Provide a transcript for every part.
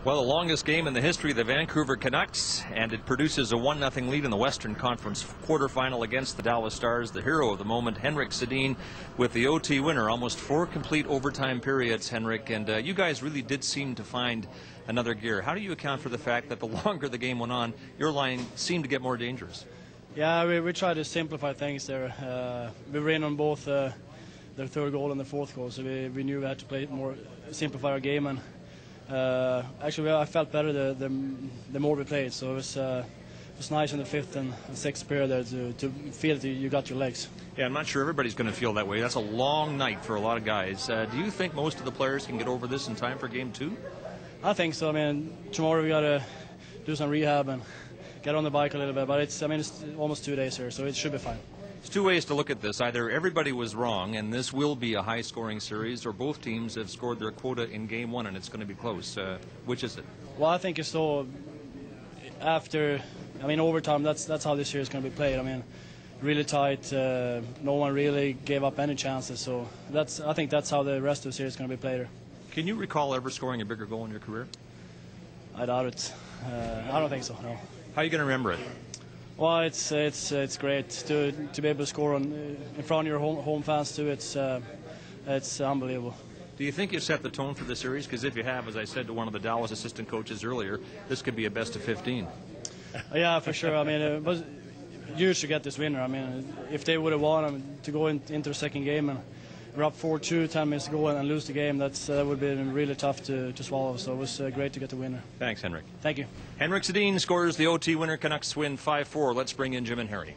Well, the longest game in the history of the Vancouver Canucks, and it produces a 1-0 lead in the Western Conference quarterfinal against the Dallas Stars. The hero of the moment, Henrik Sedin, with the OT winner. Almost 4 complete overtime periods, Henrik, and you guys really did seem to find another gear. How do you account for the fact that the longer the game went on, your line seemed to get more dangerous? Yeah, we tried to simplify things there. We were in on both the third goal and the fourth goal, so we knew we had to play more, simplify our game, and actually I felt better the more we played, so it was nice in the fifth and sixth period there to feel that you got your legs. Yeah, I'm not sure everybody's going to feel that way. That's a long night for a lot of guys. Do you think most of the players can get over this in time for Game 2? I think so. I mean, tomorrow we got to do some rehab and get on the bike a little bit, but it's almost 2 days here, so it should be fine. There's 2 ways to look at this. Either everybody was wrong and this will be a high-scoring series, or both teams have scored their quota in Game 1 and it's going to be close. Which is it? Well, I think it's so after, overtime, that's how this series is going to be played. I mean, really tight. No one really gave up any chances, so I think that's how the rest of the series is going to be played. Can you recall ever scoring a bigger goal in your career? I doubt it. I don't think so, no. How are you going to remember it? Well, it's great to be able to score in front of your home fans too. It's unbelievable. Do you think you set the tone for the series? Because if you have, as I said to one of the Dallas assistant coaches earlier, this could be a best of 15. Yeah, for sure. I mean, it was huge to get this winner. I mean, if they would have won, to go into the second game and we're up 4-2, 10 minutes to go and lose the game, that would be really tough to swallow. So it was great to get the winner. Thanks, Henrik. Thank you. Henrik Sedin scores the OT winner. Canucks win 5-4. Let's bring in Jim and Harry.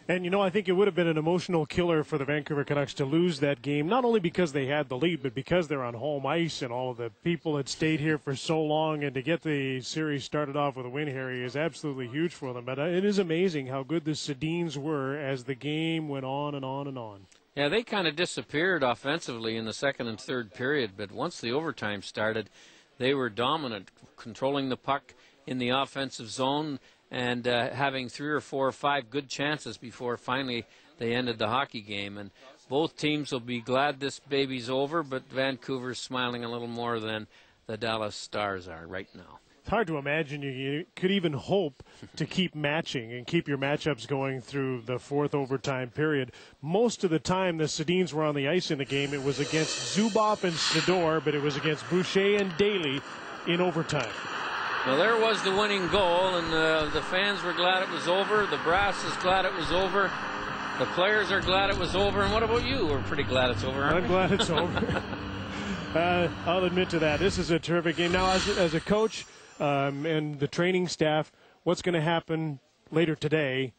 And, I think it would have been an emotional killer for the Vancouver Canucks to lose that game, not only because they had the lead, but because they're on home ice and all of the people had stayed here for so long. And to get the series started off with a win, Harry, is absolutely huge for them. But it is amazing how good the Sedins were as the game went on and on and on. Yeah, they kind of disappeared offensively in the second and third period, but once the overtime started, they were dominant, controlling the puck in the offensive zone and having 3 or 4 or 5 good chances before finally they ended the hockey game. And both teams will be glad this baby's over, but Vancouver's smiling a little more than the Dallas Stars are right now. It's hard to imagine you could even hope to keep matching and keep your matchups going through the fourth overtime period. Most of the time the Sedins were on the ice in the game, it was against Zubov and Sador, but it was against Boucher and Daly in overtime. Well, there was the winning goal, and the fans were glad it was over. The brass is glad it was over. The players are glad it was over. And what about you? We're pretty glad it's over, aren't we? I'm glad it's over. I'll admit to that. This is a terrific game. Now, as a coach, and the training staff, what's going to happen later today,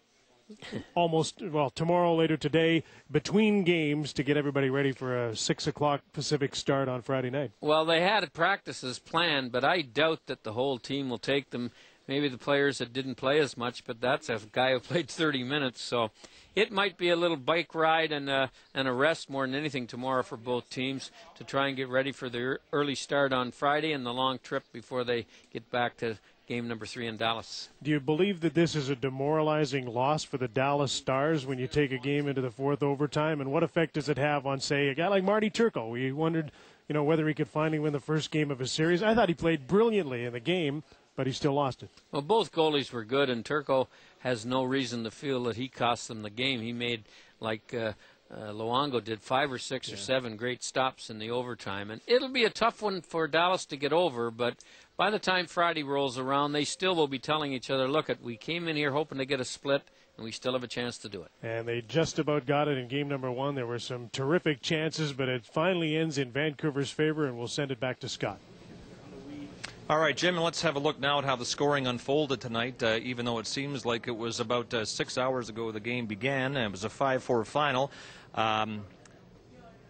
tomorrow, later today, between games to get everybody ready for a 6 o'clock Pacific start on Friday night? Well, they had practices planned, but I doubt that the whole team will take them. Maybe the players that didn't play as much, but that's a guy who played 30 minutes, so it might be a little bike ride and a rest more than anything tomorrow for both teams to try and get ready for the early start on Friday and the long trip before they get back to game number 3 in Dallas. Do you believe that this is a demoralizing loss for the Dallas Stars when you take a game into the fourth overtime? And what effect does it have on, say, a guy like Marty Turco? We wondered, whether he could finally win the first game of his series. I thought he played brilliantly in the game, but he still lost it. Well, both goalies were good, and Turco has no reason to feel that he cost them the game. He made, like Luongo did, 5 or 6 or 7 great stops in the overtime. And it'll be a tough one for Dallas to get over, but by the time Friday rolls around, they still will be telling each other, look, we came in here hoping to get a split, and we still have a chance to do it. And they just about got it in game number 1. There were some terrific chances, but it finally ends in Vancouver's favor, and we'll send it back to Scott. All right, Jim, and let's have a look now at how the scoring unfolded tonight, even though it seems like it was about 6 hours ago the game began, and it was a 5-4 final.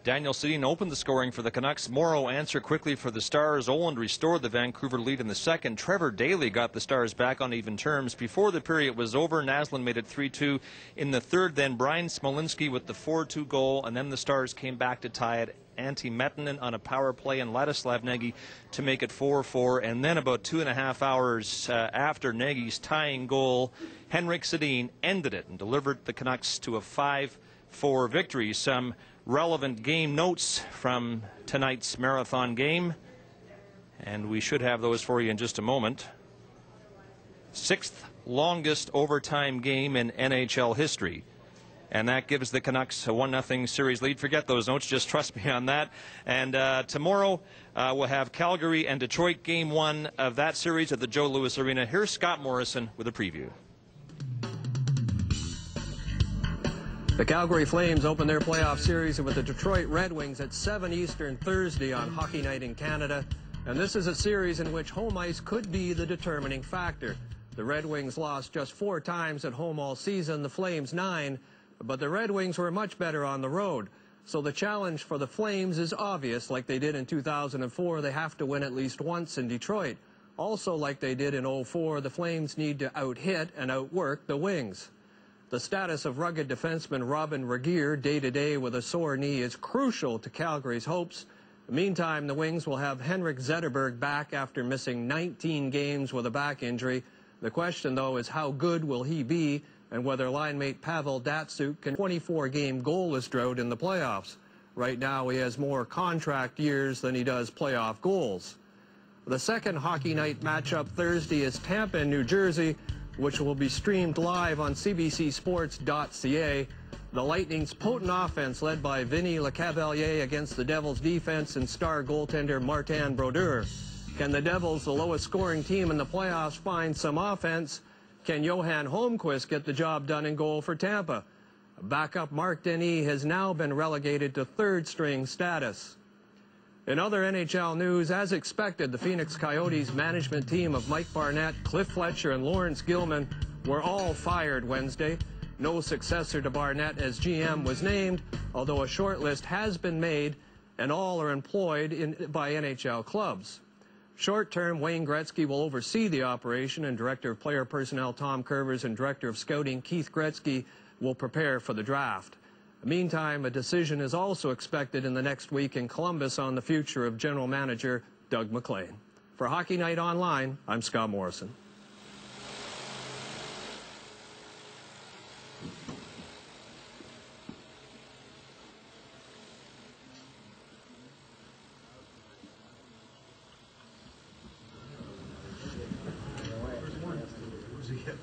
Daniel Sedin opened the scoring for the Canucks. Morrow answered quickly for the Stars. Oland restored the Vancouver lead in the second. Trevor Daley got the Stars back on even terms. Before the period was over, Naslund made it 3-2 in the third. Then Brian Smolinski with the 4-2 goal, and then the Stars came back to tie it. Antti Mettinen on a power play, and Ladislav Nagy to make it 4-4. And then about 2.5 hours after Nagy's tying goal, Henrik Sedin ended it and delivered the Canucks to a 5-4 victory. Some relevant game notes from tonight's marathon game. And we should have those for you in just a moment. 6th longest overtime game in NHL history. And that gives the Canucks a 1-0 series lead. Forget those notes, just trust me on that. And tomorrow we'll have Calgary and Detroit, Game 1 of that series at the Joe Louis Arena. Here's Scott Morrison with a preview. The Calgary Flames open their playoff series with the Detroit Red Wings at 7 Eastern Thursday on Hockey Night in Canada. And this is a series in which home ice could be the determining factor. The Red Wings lost just 4 times at home all season, the Flames 9. But the Red Wings were much better on the road. So the challenge for the Flames is obvious. Like they did in 2004, they have to win at least once in Detroit. Also, like they did in 2004, the Flames need to out-hit and outwork the Wings. The status of rugged defenseman Robin Regeer, day-to-day with a sore knee, is crucial to Calgary's hopes. Meantime, the Wings will have Henrik Zetterberg back after missing 19 games with a back injury. The question, though, is how good will he be, and whether line mate Pavel Datsyuk can 24-game goalless drought in the playoffs. Right now, he has more contract years than he does playoff goals. The second Hockey Night matchup Thursday is Tampa and New Jersey, which will be streamed live on CBCSports.ca. The Lightning's potent offense, led by Vinny Lecavalier, against the Devils' defense and star goaltender Martin Brodeur. Can the Devils, the lowest scoring team in the playoffs, find some offense? Can Johan Holmqvist get the job done in goal for Tampa? Backup Mark Denis has now been relegated to third-string status. In other NHL news, as expected, the Phoenix Coyotes management team of Mike Barnett, Cliff Fletcher, and Lawrence Gilman were all fired Wednesday. No successor to Barnett as GM was named, although a short list has been made, and all are employed by NHL clubs. Short-term, Wayne Gretzky will oversee the operation, and Director of Player Personnel Tom Curvers and Director of Scouting Keith Gretzky will prepare for the draft. Meantime, a decision is also expected in the next week in Columbus on the future of General Manager Doug MacLean. For Hockey Night Online, I'm Scott Morrison.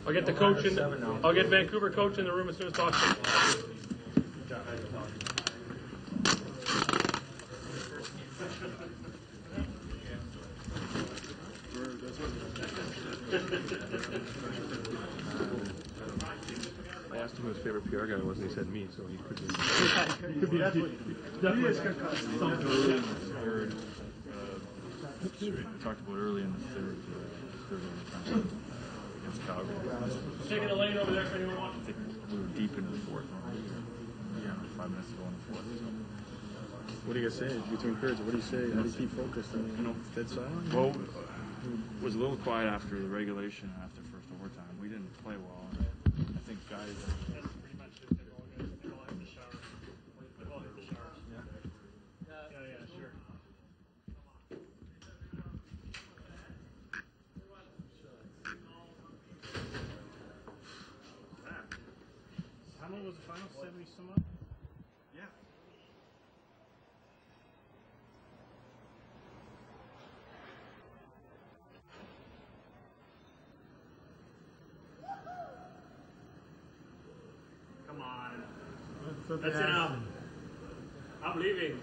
I'll get the coach in. I'll get Vancouver coach in the room as soon as possible. I asked him who his favorite PR guy was, and he said me, so he could be. Could be definitely. We talked about early in the third overtime against Calgary. Taking a lane over there if anyone wants. I think we were deep into the fourth. Yeah, 5 minutes to go in the fourth. So. What do you guys say between periods? What do you say? How do you keep focused? I mean, dead silent? Well, it was a little quiet after the regulation, after first overtime. We didn't play well. I think guys. How long was the final? 70 some odd? Yeah. Come on. That's enough. I'm leaving.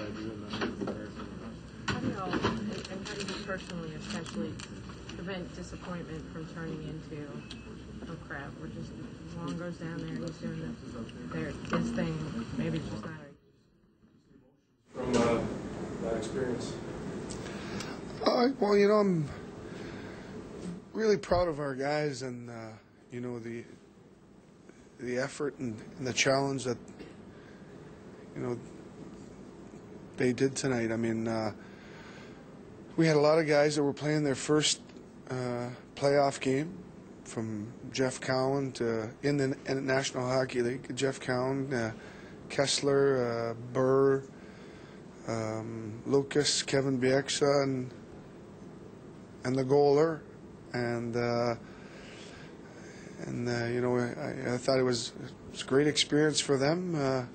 what I do in that comparison. How do you all, and how do you personally especially prevent disappointment from turning into, oh crap, we're just, Long goes down there, he's doing his thing, maybe it's just not right. From that experience? Well, you know, I'm really proud of our guys and, you know, the effort and the challenge that, you know, they did tonight. I mean, we had a lot of guys that were playing their first playoff game, from Jeff Cowan to in the National Hockey League. Jeff Cowan, Kessler, Burr, Lucas, Kevin Bieksa, and the goaler, and you know, I thought it was a great experience for them.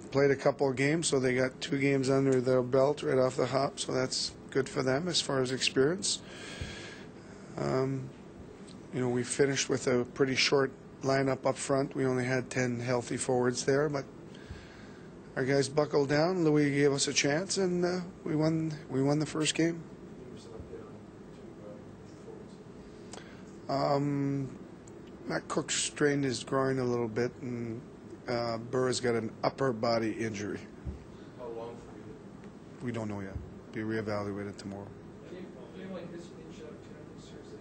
Played a couple of games, so they got 2 games under their belt right off the hop, so that's good for them as far as experience. You know, we finished with a pretty short lineup up front. We only had 10 healthy forwards there, but our guys buckled down. Louis gave us a chance, and we won the first game. Matt Cook strained his groin a little bit, and Burr's got an upper body injury. How long for you? We don't know yet. Be reevaluated tomorrow. Do you feel like this should have turned seriously?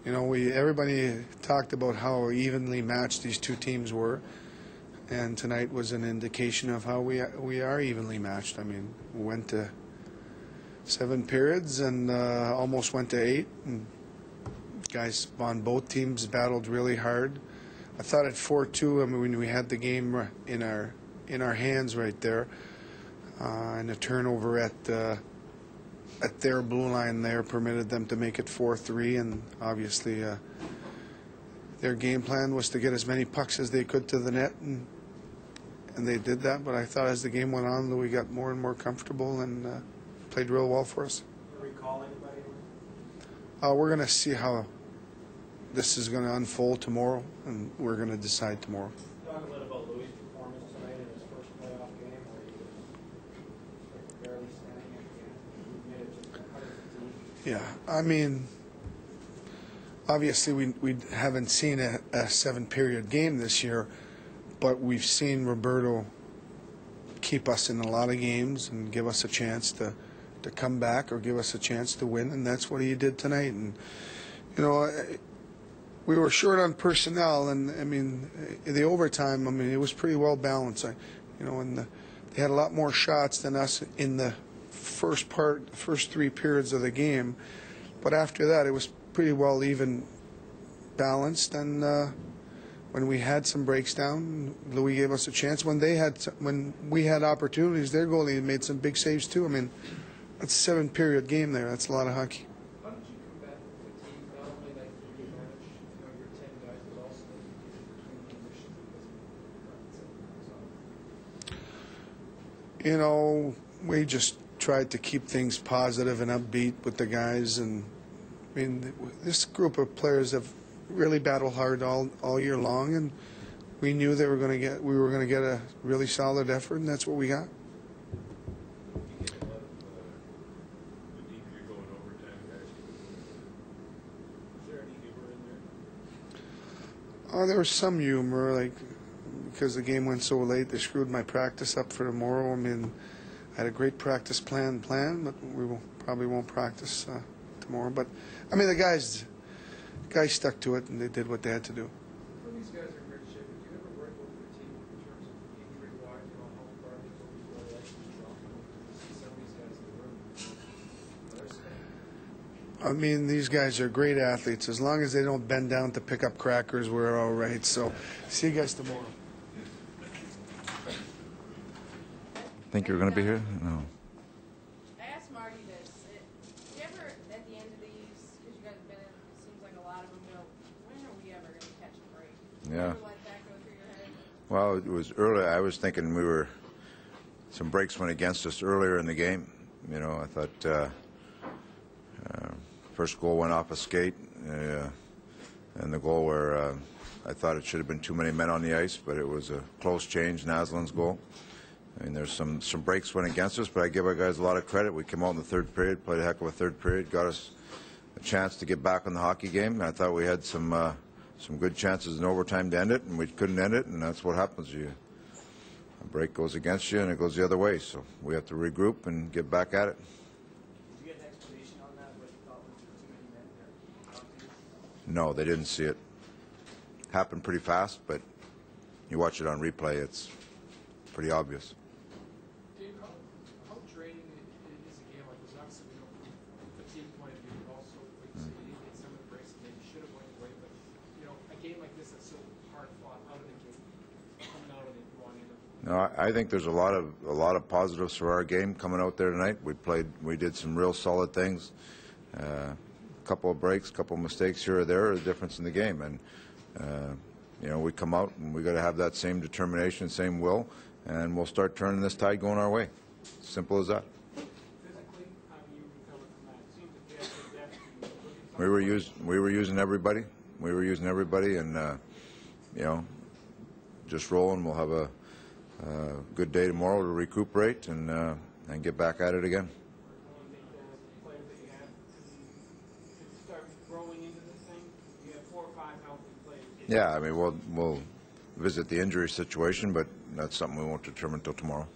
You know, everybody talked about how evenly matched these two teams were, and tonight was an indication of how we are evenly matched. I mean, we went to 7 periods and almost went to 8. And guys on both teams battled really hard. I thought at 4-2, I mean, when we had the game in our hands right there, and a turnover at their blue line there permitted them to make it 4-3, and obviously their game plan was to get as many pucks as they could to the net, and they did that. But I thought as the game went on, Louis got more and more comfortable and played real well for us. We're going to see how this is going to unfold tomorrow, and we're going to decide tomorrow. Talk a little about Louis' performance tonight in his first playoff game, where he was barely standing at the end. Yeah, I mean, obviously we haven't seen a 7-period game this year, but we've seen Roberto keep us in a lot of games and give us a chance to come back or give us a chance to win, and that's what he did tonight. And you know, we were short on personnel, and I mean, in the overtime, I mean, it was pretty well balanced. You know, and they had a lot more shots than us in the first 3 periods of the game, but after that, it was pretty well even balanced. And when we had some breaks down, Louis gave us a chance. When we had opportunities, their goalie made some big saves too. I mean, that's a 7-period game there. That's a lot of hockey. How did you combat the fatigue, not only like the advantage, you know, your 10 guys, but also between the positions? You know, we just tried to keep things positive and upbeat with the guys, and I mean, this group of players have really battled hard all year long, and we knew we were going to get a really solid effort, and that's what we got. Oh, there was some humor, like, because the game went so late, they screwed my practice up for tomorrow. I mean, I had a great practice plan, but we probably won't practice tomorrow. But I mean, the guys stuck to it, and they did what they had to do. Well, these guys are in great shape. Did you ever worry about your team in terms of injury-wise, you know, how far they go before they actually drop? See some of these guys in the room. I mean, these guys are great athletes. As long as they don't bend down to pick up crackers, we're all right. So, see you guys tomorrow. Think you're going to be here? No. I asked Marty this. Do you ever, at the end of these, because you guys have been in, it seems like a lot of them go, when are we ever going to catch a break? Yeah. Ever let that go through your head? Well, it was early. I was thinking some breaks went against us earlier in the game. You know, I thought first goal went off a skate, and the goal where I thought it should have been too many men on the ice, but it was a close change, Naslin's goal. I mean, there's some breaks went against us, but I give our guys a lot of credit. We came out in the third period, played a heck of a third period, got us a chance to get back in the hockey game. I thought we had some good chances in overtime to end it, and we couldn't end it, and that's what happens. A break goes against you, and it goes the other way. So we have to regroup and get back at it. Did you get an explanation on that? What you thought was too many men there? No, they didn't see it. Happened pretty fast, but you watch it on replay, it's pretty obvious. Dave, how draining is a game like this? Obviously, from a team point of view, but also like you said, you didn't get some of the breaks that maybe should have went away. But a game like this that's so hard fought out of the game, coming out of it, going into. No, I think there's a lot of positives for our game coming out there tonight. We did some real solid things. A couple of breaks, couple of mistakes here or there, a difference in the game, and we come out and we got to have that same determination, same will, and we'll start turning this tide going our way. Simple as that. Physically, how do you recover from that? It seems that they have to depth. We were using everybody. We were using everybody, and just rolling. We'll have a good day tomorrow to recuperate and get back at it again. Players that you have to start growing into this thing. You have 4 or 5 healthy players. Yeah, I mean we'll visit the injury situation, but that's something we won't determine until tomorrow.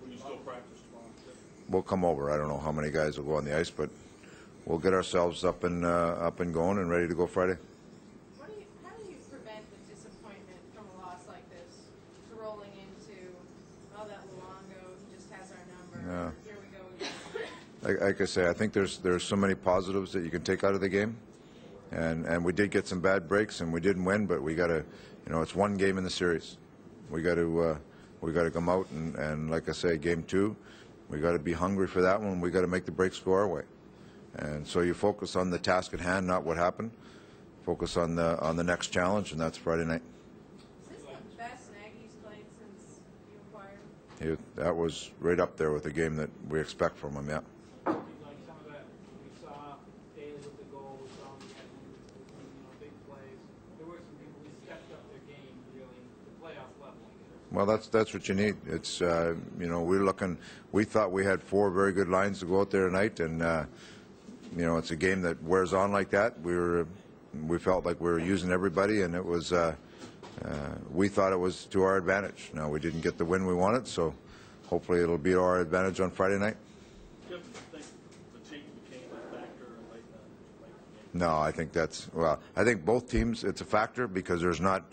Will you still practice tomorrow? We'll come over. I don't know how many guys will go on the ice, but we'll get ourselves up and going and ready to go Friday. How do you prevent the disappointment from a loss like this? Rolling into, oh, that Luongo, he just has our number. Yeah. Here we go again. Like I say, I think there's so many positives that you can take out of the game, and we did get some bad breaks and we didn't win, but we got to, it's one game in the series. We got to come out and like I say, game 2, we got to be hungry for that one. We got to make the breaks go our way, and so you focus on the task at hand, not what happened. Focus on the next challenge, and that's Friday night. Is this the best Nagy's played since you acquired? That was right up there with the game that we expect from him. Yeah. Like some of that, we saw Daly with the goal, we saw him had big plays. There were some people who stepped up their game really to playoff level. Well, that's what you need. It's we thought we had 4 very good lines to go out there tonight, and it's a game that wears on like that. We felt like we were using everybody, and it was we thought it was to our advantage. Now, we didn't get the win we wanted, so hopefully it'll be to our advantage on Friday night. Do you think the team became a factor in late game? No, I think both teams, it's a factor because there's not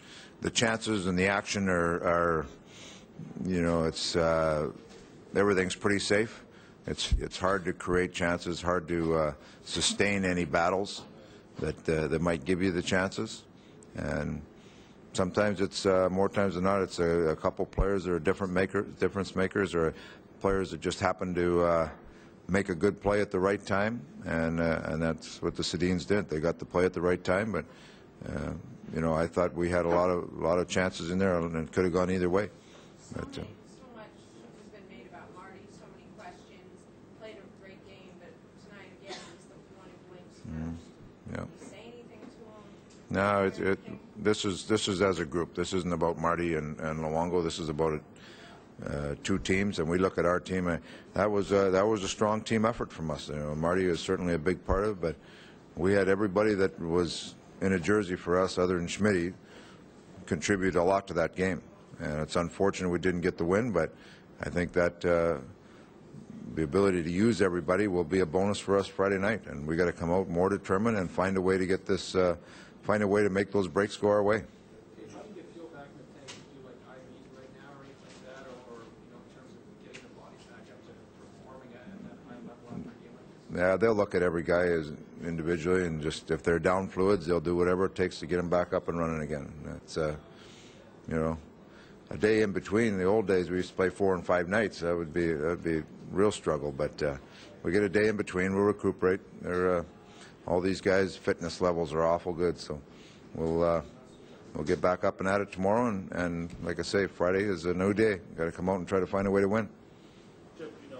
the chances and the action are it's everything's pretty safe. It's hard to create chances, hard to sustain any battles that might give you the chances, and sometimes it's more times than not it's a couple players that are difference makers, or players that just happen to make a good play at the right time, and that's what the Sedins did. They got the play at the right time, but I thought we had a lot of chances in there, and it could have gone either way. But, So much has been made about Marty. So many questions. Played a great game, but tonight again he's the one who blinks first. yeah. Did you say anything to him? No, this is as a group. This isn't about Marty and Luongo. This is about 2 teams, and we look at our team. That was a strong team effort from us. Marty is certainly a big part of it, but we had everybody that was in a jersey for us, other than Schmitty, contribute a lot to that game. And it's unfortunate we didn't get the win, but I think that the ability to use everybody will be a bonus for us Friday night, and we got to come out more determined and find a way to get this, find a way to make those breaks go our way. How do you get Phil back in the tank to do like IVs right now or anything like that, or in terms of getting the bodies back up to performing at that high level after a game like this? Yeah, they'll look at every guy as individually, and just if they're down fluids, they'll do whatever it takes to get them back up and running again. That's a day in between. In the old days, we used to play 4 and 5 nights. That would be a real struggle. But we get a day in between. We'll recuperate. All these guys' fitness levels are awful good. So we'll get back up and at it tomorrow. And like I say, Friday is a new day. Got to come out and try to find a way to win. Jeff, that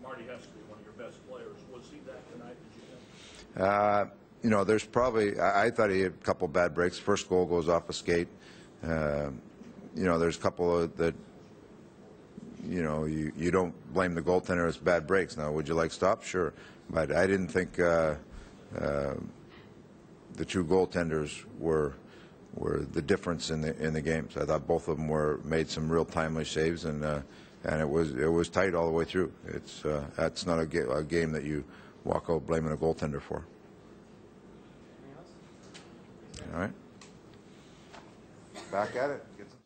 Marty has to be one of your best players. Was he that tonight, did you think? you know, there's probably, I thought he had a couple bad breaks. First goal goes off a skate. You know, there's a couple that, you know, you don't blame the goaltender as bad breaks. Now, would you like stops? Sure. But I didn't think the two goaltenders were the difference in the games. I thought both of them made some real timely saves, and it was tight all the way through. That's not a game that you walk out blaming a goaltender for. All right. Back at it. Get some